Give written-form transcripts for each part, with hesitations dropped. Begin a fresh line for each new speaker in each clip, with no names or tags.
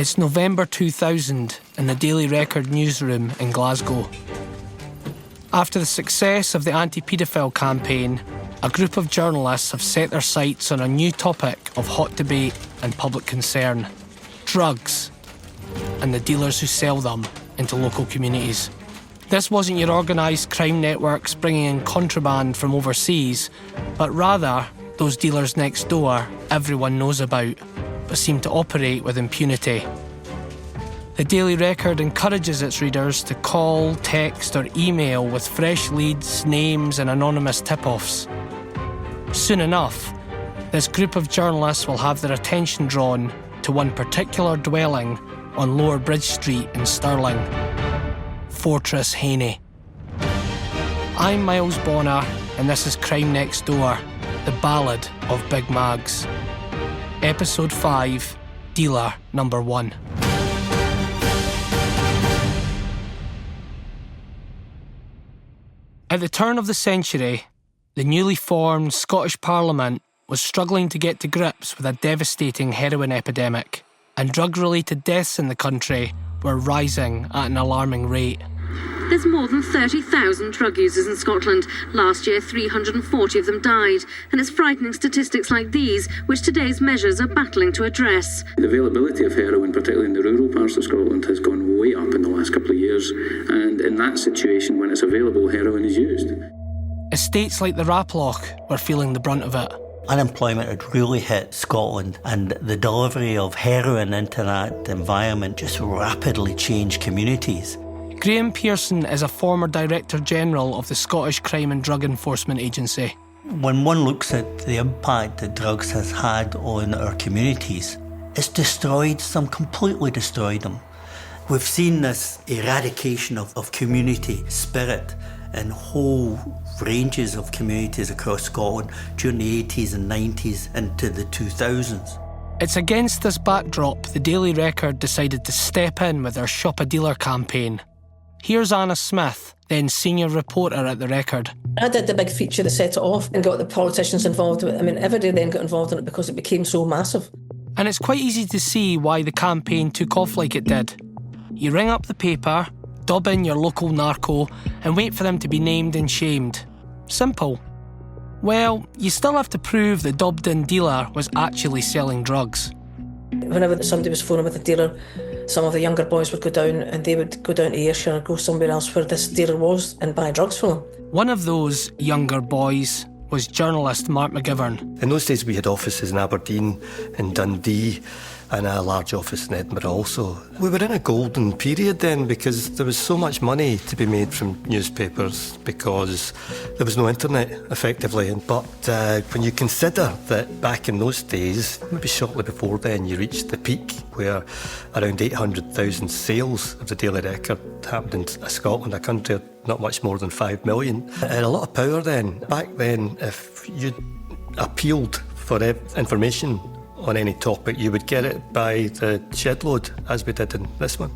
It's November 2000 in the Daily Record newsroom in Glasgow. After the success of the anti-paedophile campaign, a group of journalists have set their sights on a new topic of hot debate and public concern: drugs and the dealers who sell them into local communities. This wasn't your organised crime networks bringing in contraband from overseas, but rather those dealers next door everyone knows about, but seem to operate with impunity. The Daily Record encourages its readers to call, text or email with fresh leads, names and anonymous tip-offs. Soon enough, this group of journalists will have their attention drawn to one particular dwelling on Lower Bridge Street in Stirling, Fortress Haney. I'm Myles Bonnar and this is Crime Next Door, the Ballad of Big Mags. Episode 5, Dealer Number 1. At the turn of the century, the newly formed Scottish Parliament was struggling to get to grips with a devastating heroin epidemic, and drug-related deaths in the country were rising at an alarming rate.
There's more than 30,000 drug users in Scotland. Last year, 340 of them died. And it's frightening statistics like these, which today's measures are battling to address.
The availability of heroin, particularly in the rural parts of Scotland, has gone way up in the last couple of years. And in that situation, when it's available, heroin is used.
Estates like the Raploch were feeling the brunt of it.
Unemployment had really hit Scotland, and the delivery of heroin into that environment just rapidly changed communities.
Graham Pearson is a former Director General of the Scottish Crime and Drug Enforcement Agency.
When one looks at the impact that drugs has had on our communities, it's destroyed some, completely destroyed them. We've seen this eradication of community spirit in whole ranges of communities across Scotland during the 80s and 90s into the 2000s.
It's against this backdrop the Daily Record decided to step in with their Shop a Dealer campaign. Here's Anna Smith, then senior reporter at the Record.
I did the big feature that set it off and got the politicians involved with it. I mean, everybody then got involved in it because it became so massive.
And it's quite easy to see why the campaign took off like it did. You ring up the paper, dub in your local narco, and wait for them to be named and shamed. Simple. Well, you still have to prove the dubbed-in dealer was actually selling drugs.
Whenever somebody was phoning with a dealer, some of the younger boys would go down and they would go down to Ayrshire or go somewhere else where this dealer was and buy drugs from them.
One of those younger boys was journalist Mark McGivern.
In those days we had offices in Aberdeen, in Dundee, and a large office in Edinburgh also. We were in a golden period then because there was so much money to be made from newspapers because there was no internet, effectively. But when you consider that back in those days, maybe shortly before then, you reached the peak where around 800,000 sales of the Daily Record happened in Scotland, a country of not much more than 5 million. And a lot of power then. Back then, if you appealed for information on any topic, you would get it by the shed-load, as we did in this one.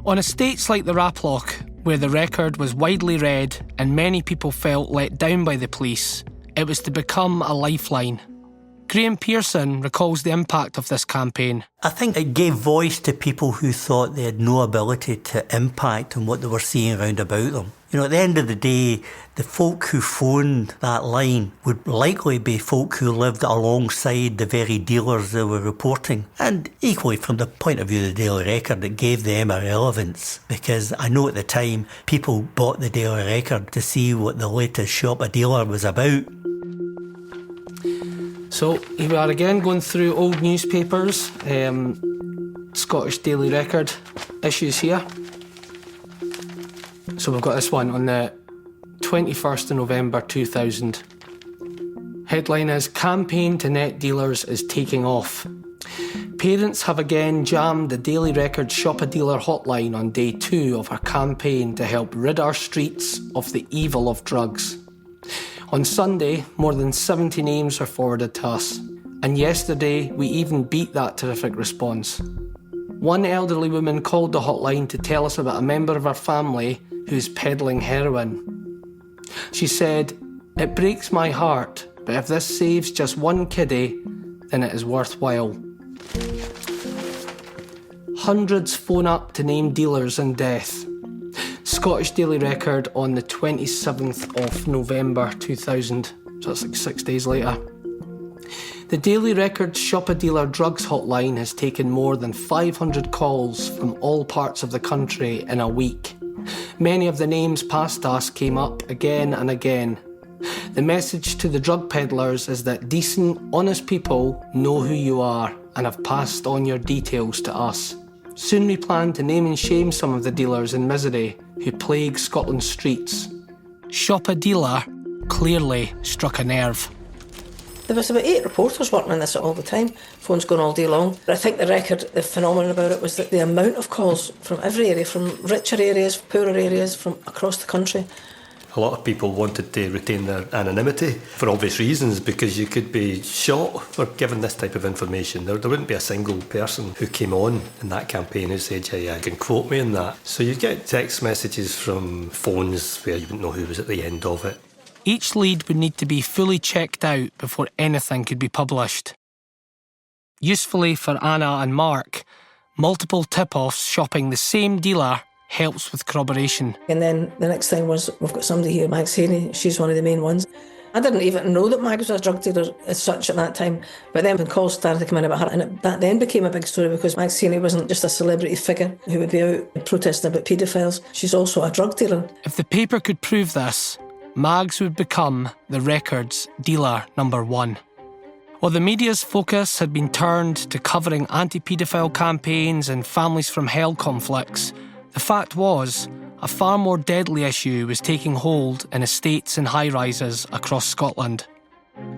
On estates like the Raploch, where the Record was widely read and many people felt let down by the police, it was to become a lifeline. Graham Pearson recalls the impact of this campaign.
I think it gave voice to people who thought they had no ability to impact on what they were seeing around about them. You know, at the end of the day, the folk who phoned that line would likely be folk who lived alongside the very dealers they were reporting. And equally, from the point of view of the Daily Record, it gave them a relevance. Because I know at the time, people bought the Daily Record to see what the latest Shop a Dealer was about.
So here we are again, going through old newspapers, Scottish Daily Record issues here. So we've got this one on the 21st of November 2000. Headline is, Campaign to Net Dealers is taking off. Parents have again jammed the Daily Record Shop a Dealer hotline on day 2 of our campaign to help rid our streets of the evil of drugs. On Sunday, more than 70 names were forwarded to us, and yesterday we even beat that terrific response. One elderly woman called the hotline to tell us about a member of her family who's peddling heroin. She said, "It breaks my heart, but if this saves just one kiddie, then it is worthwhile." Hundreds phone up to name dealers in death. Scottish Daily Record on the 27th of November 2000, so that's like 6 days later. The Daily Record Shop a Dealer drugs hotline has taken more than 500 calls from all parts of the country in a week. Many of the names past us came up again and again. The message to the drug peddlers is that decent, honest people know who you are and have passed on your details to us. Soon we plan to name and shame some of the dealers in misery who plague Scotland's streets. Shop a Dealer clearly struck a nerve.
There was about 8 reporters working on this all the time, phones going all day long. I think the phenomenon about it was that the amount of calls from every area, from richer areas, poorer areas, from across the country.
A lot of people wanted to retain their anonymity for obvious reasons, because you could be shot for giving this type of information. There wouldn't be a single person who came on in that campaign who said, yeah, you can quote me on that. So you'd get text messages from phones where you wouldn't know who was at the end of it.
Each lead would need to be fully checked out before anything could be published. Usefully for Anna and Mark, multiple tip-offs shopping the same dealer helps with corroboration.
And then the next thing was, we've got somebody here, Mags Haney, she's one of the main ones. I didn't even know that Mags was a drug dealer as such at that time, but then when calls started to come in about her, and that then became a big story, because Mags Haney wasn't just a celebrity figure who would be out protesting about paedophiles, she's also a drug dealer.
If the paper could prove this, Mags would become the Record's dealer number 1. While the media's focus had been turned to covering anti-paedophile campaigns and families from hell conflicts, the fact was, a far more deadly issue was taking hold in estates and high-rises across Scotland.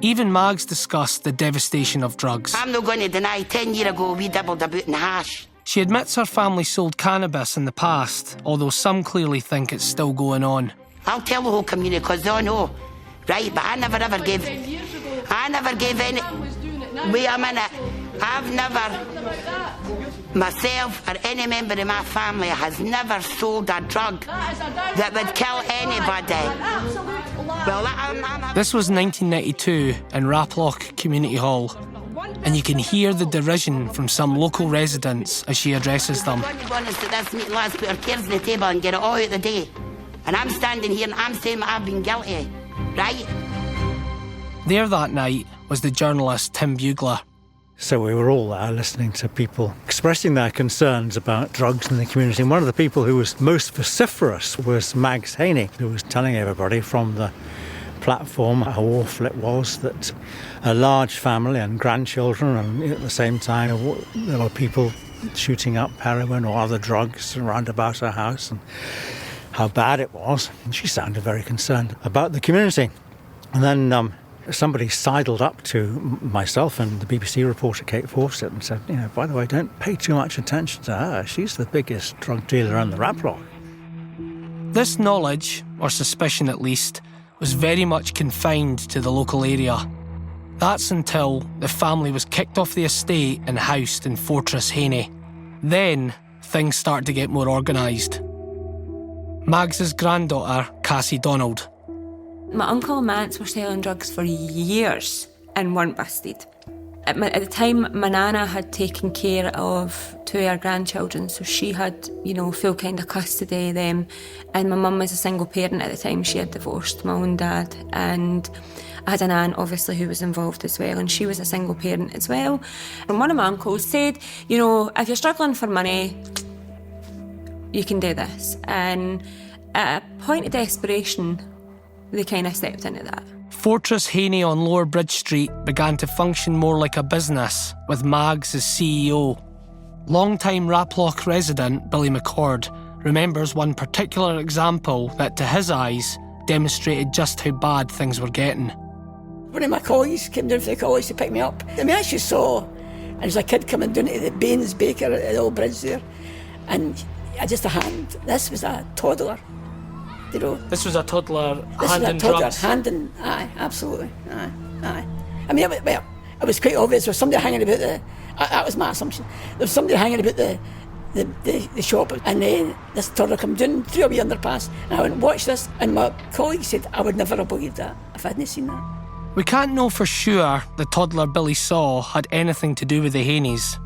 Even Mags discussed the devastation of drugs.
I'm not going to deny 10 years ago we dabbled about in hash.
She admits her family sold cannabis in the past, although some clearly think it's still going on.
I'll tell the whole community because they all know. Right, but I never ever gave any... Wait a minute. I've never... Myself or any member of my family has never sold a drug that would kill anybody. Well,
This was 1992 in Raploch Community Hall, and you can hear the derision from some local residents as she addresses them.
This meeting last put our cards on the table and get it all out the day. And I'm standing here and I'm saying I've been guilty, right?
There that night was the journalist Tim Bugler.
So we were all there listening to people expressing their concerns about drugs in the community. And one of the people who was most vociferous was Mags Haney, who was telling everybody from the platform how awful it was that a large family and grandchildren, and at the same time there were people shooting up heroin or other drugs around about her house, and how bad it was. And she sounded very concerned about the community. And then somebody sidled up to myself and the BBC reporter Kate Fawcett and said, by the way, don't pay too much attention to her. She's the biggest drug dealer in the Raploch.
This knowledge, or suspicion at least, was very much confined to the local area. That's until the family was kicked off the estate and housed in Fortress Haney. Then things started to get more organised. Mags's granddaughter, Cassie Donald.
My uncle and my aunts were selling drugs for years and weren't busted. At the time, my nana had taken care of 2 of our grandchildren, so she had, full kind of custody of them. And my mum was a single parent at the time. She had divorced my own dad, and I had an aunt, obviously, who was involved as well, and she was a single parent as well. And one of my uncles said, if you're struggling for money, you can do this. And at a point of desperation, they kind of stepped into that.
Fortress Haney on Lower Bridge Street began to function more like a business, with Mags as CEO. Long-time Raploch resident Billy McCord remembers one particular example that, to his eyes, demonstrated just how bad things were getting.
One of my colleagues came down from the college to pick me up. I actually saw, and there was a kid coming down to the Baines Baker at the old bridge there, and just a hand. This was a toddler.
This was a toddler
handing drugs. Aye, absolutely, aye. I mean, it was quite obvious. There was somebody hanging about that was my assumption. There was somebody hanging about the shop, and then this toddler come down through a wee underpass, and I went, watch this, and my colleague said, I would never have believed that if I hadn't seen that.
We can't know for sure the toddler Billy saw had anything to do with the Haneys.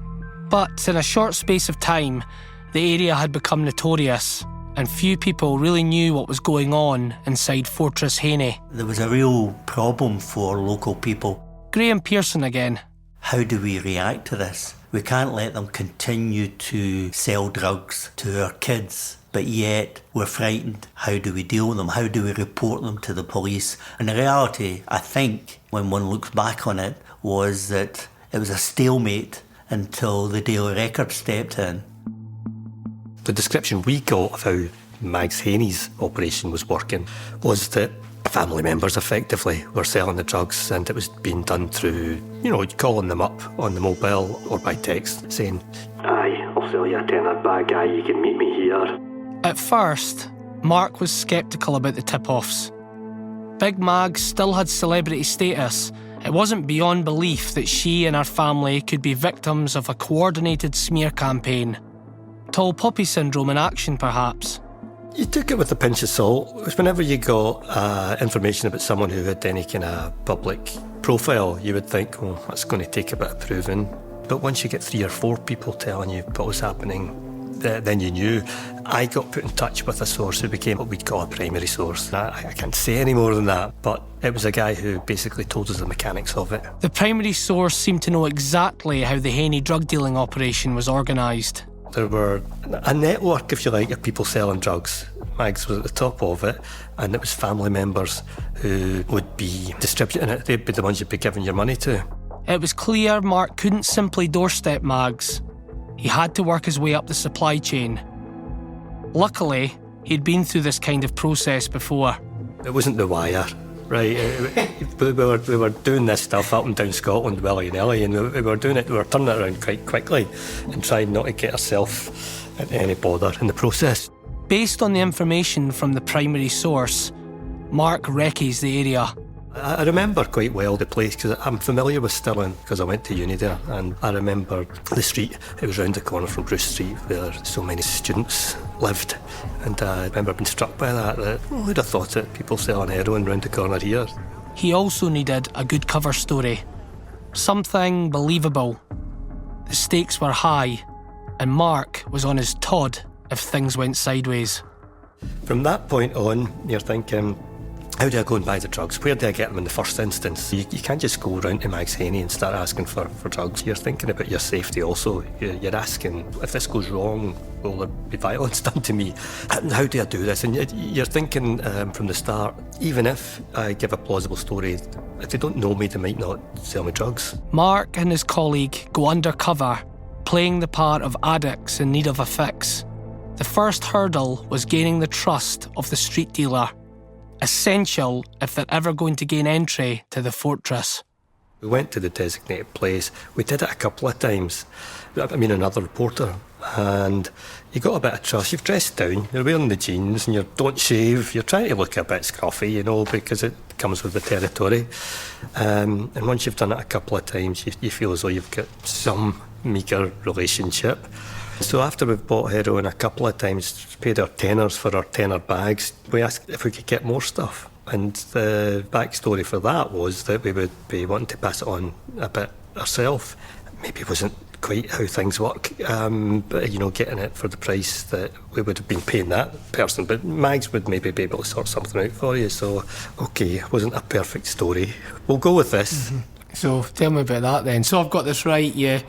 But in a short space of time, the area had become notorious, and few people really knew what was going on inside Fortress Haney.
There was a real problem for local people.
Graham Pearson again.
How do we react to this? We can't let them continue to sell drugs to our kids, but yet we're frightened. How do we deal with them? How do we report them to the police? And the reality, I think, when one looks back on it, was that it was a stalemate until the Daily Record stepped in.
The description we got of how Mags Haney's operation was working was that family members effectively were selling the drugs, and it was being done through, calling them up on the mobile or by text saying, "Aye, I'll sell you a tenner bag, aye, you can meet me here."
At first, Mark was sceptical about the tip-offs. Big Mags still had celebrity status. It wasn't beyond belief that she and her family could be victims of a coordinated smear campaign. Tall poppy syndrome in action, perhaps.
You took it with a pinch of salt. Whenever you got information about someone who had any kind of public profile, you would think, oh, that's going to take a bit of proving. But once you get 3 or 4 people telling you what was happening, then you knew. I got put in touch with a source who became what we'd call a primary source. I can't say any more than that, but it was a guy who basically told us the mechanics of it.
The primary source seemed to know exactly how the Haney drug dealing operation was organised.
There were a network, if you like, of people selling drugs. Mags was at the top of it, and it was family members who would be distributing it. They'd be the ones you'd be giving your money to.
It was clear Mark couldn't simply doorstep Mags. He had to work his way up the supply chain. Luckily, he'd been through this kind of process before.
It wasn't the wire, right? we were doing this stuff up and down Scotland, willy-nilly, and we were doing it. We were turning it around quite quickly and trying not to get ourselves into any bother in the process.
Based on the information from the primary source, Mark recce's the area.
I remember quite well the place because I'm familiar with Stirling because I went to uni there, and I remember the street. It was round the corner from Bruce Street where so many students lived, and I remember being struck by that who'd have thought it, people selling heroin round the corner here.
He also needed a good cover story, something believable. The stakes were high, and Mark was on his Todd if things went sideways.
From that point on, you're thinking, how do I go and buy the drugs? Where do I get them in the first instance? You can't just go round to Mags Haney and start asking for drugs. You're thinking about your safety also. You're asking, if this goes wrong, will there be violence done to me? How do I do this? And you're thinking from the start, even if I give a plausible story, if they don't know me, they might not sell me drugs.
Mark and his colleague go undercover, playing the part of addicts in need of a fix. The first hurdle was gaining the trust of the street dealer. Essential if they're ever going to gain entry to the fortress.
We went to the designated place. We did it a couple of times. Another reporter. And you got a bit of trust. You've dressed down, you're wearing the jeans, and you don't shave. You're trying to look a bit scruffy, because it comes with the territory. And once you've done it a couple of times, you feel as though you've got some meagre relationship. So after we've bought heroin a couple of times, paid our tenors for our tenner bags, we asked if we could get more stuff. And the backstory for that was that we would be wanting to pass it on a bit ourselves. Maybe it wasn't quite how things work, but getting it for the price that we would have been paying that person. But Mags would maybe be able to sort something out for you. So, okay, it wasn't a perfect story. We'll go with this.
Mm-hmm. So tell me about that then. So I've got this right. You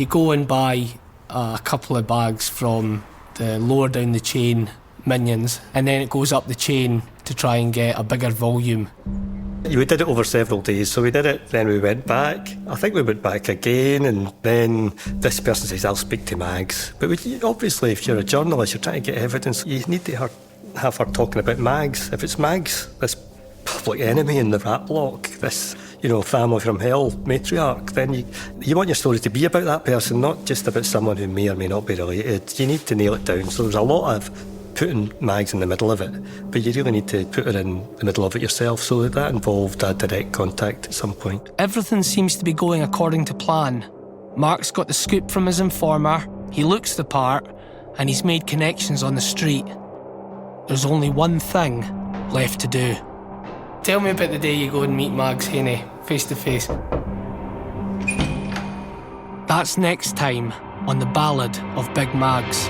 go and buy a couple of bags from the lower down the chain minions, and then it goes up the chain to try and get a bigger volume.
We did it over several days, so we did it, then we went back. I think we went back again, and then this person says, I'll speak to Mags. But obviously, if you're a journalist, you're trying to get evidence, you need to have her talking about Mags. If it's Mags, this public enemy in the rat block, this family from hell, matriarch, then you want your story to be about that person, not just about someone who may or may not be related. You need to nail it down. So there's a lot of putting Mags in the middle of it, but you really need to put her in the middle of it yourself, so that involved a direct contact at some point.
Everything seems to be going according to plan. Mark's got the scoop from his informer, he looks the part, and he's made connections on the street. There's only one thing left to do. Tell me about the day you go and meet Mags Haney, face to face. That's next time on the Ballad of Big Mags.